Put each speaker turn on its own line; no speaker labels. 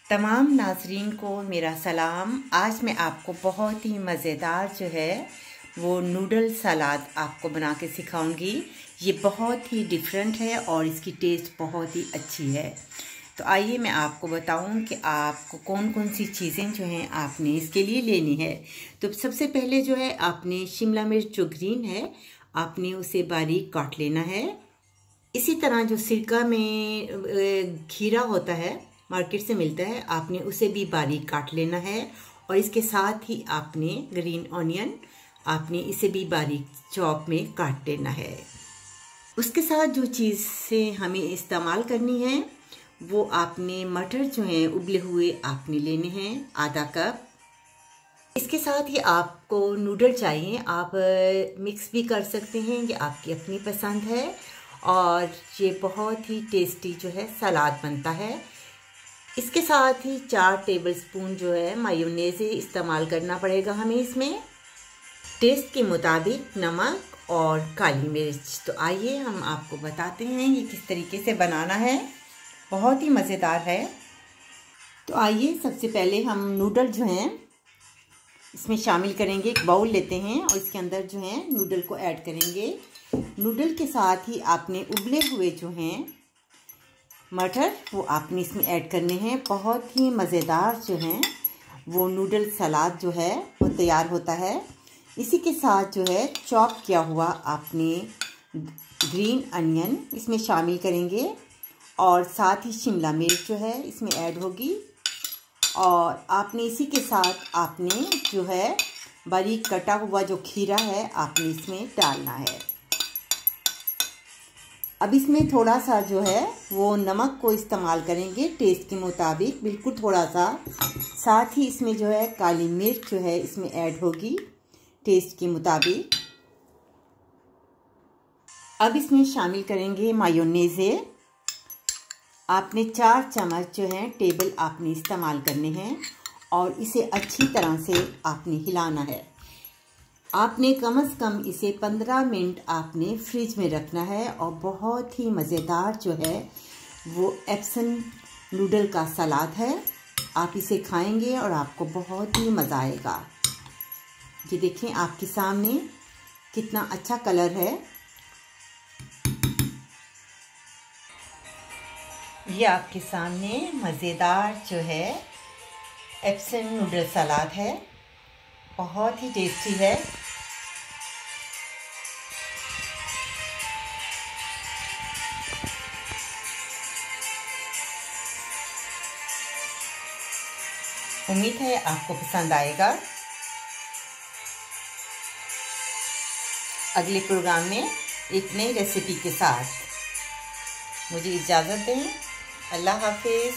तमाम नाज़रीन को मेरा सलाम। आज मैं आपको बहुत ही मज़ेदार जो है वो नूडल सलाद आपको बना के सिखाऊंगी। ये बहुत ही डिफरेंट है और इसकी टेस्ट बहुत ही अच्छी है। तो आइए मैं आपको बताऊं कि आपको कौन कौन सी चीज़ें जो हैं आपने इसके लिए लेनी है। तो सबसे पहले जो है आपने शिमला मिर्च जो ग्रीन है आपने उसे बारीक काट लेना है। इसी तरह जो सिरका में खीरा होता है मार्केट से मिलता है, आपने उसे भी बारीक काट लेना है। और इसके साथ ही आपने ग्रीन ऑनियन आपने इसे भी बारीक चॉप में काट लेना है। उसके साथ जो चीज़ से हमें इस्तेमाल करनी है वो आपने मटर जो हैं उबले हुए आपने लेने हैं आधा कप। इसके साथ ही आपको नूडल चाहिए, आप मिक्स भी कर सकते हैं, ये आपकी अपनी पसंद है। और ये बहुत ही टेस्टी जो है सलाद बनता है। इसके साथ ही 4 टेबलस्पून जो है मायोनेज़ इस्तेमाल करना पड़ेगा हमें इसमें। टेस्ट के मुताबिक नमक और काली मिर्च। तो आइए हम आपको बताते हैं ये किस तरीके से बनाना है, बहुत ही मज़ेदार है। तो आइए सबसे पहले हम नूडल जो हैं इसमें शामिल करेंगे। एक बाउल लेते हैं और इसके अंदर जो है नूडल को ऐड करेंगे। नूडल के साथ ही आपने उबले हुए जो हैं मटर वो आपने इसमें ऐड करने हैं। बहुत ही मज़ेदार जो हैं वो नूडल सलाद जो है वो तैयार होता है। इसी के साथ जो है चॉप किया हुआ आपने ग्रीन अनियन इसमें शामिल करेंगे और साथ ही शिमला मिर्च जो है इसमें ऐड होगी। और आपने इसी के साथ आपने जो है बारीक कटा हुआ जो खीरा है आपने इसमें डालना है। अब इसमें थोड़ा सा जो है वो नमक को इस्तेमाल करेंगे टेस्ट के मुताबिक, बिल्कुल थोड़ा सा। साथ ही इसमें जो है काली मिर्च जो है इसमें ऐड होगी टेस्ट के मुताबिक। अब इसमें शामिल करेंगे मायोनेज़। आपने 4 चम्मच जो है टेबल आपने इस्तेमाल करने हैं और इसे अच्छी तरह से आपने हिलाना है। आपने कम से कम इसे 15 मिनट आपने फ्रिज में रखना है। और बहुत ही मज़ेदार जो है वो एप्सन नूडल का सलाद है। आप इसे खाएंगे और आपको बहुत ही मज़ा आएगा। ये देखें आपके सामने कितना अच्छा कलर है। ये आपके सामने मज़ेदार जो है एप्सन नूडल सलाद है, बहुत ही टेस्टी है। उम्मीद है आपको पसंद आएगा। अगले प्रोग्राम में एक नई रेसिपी के साथ मुझे इजाज़त दें। अल्लाह हाफिज़।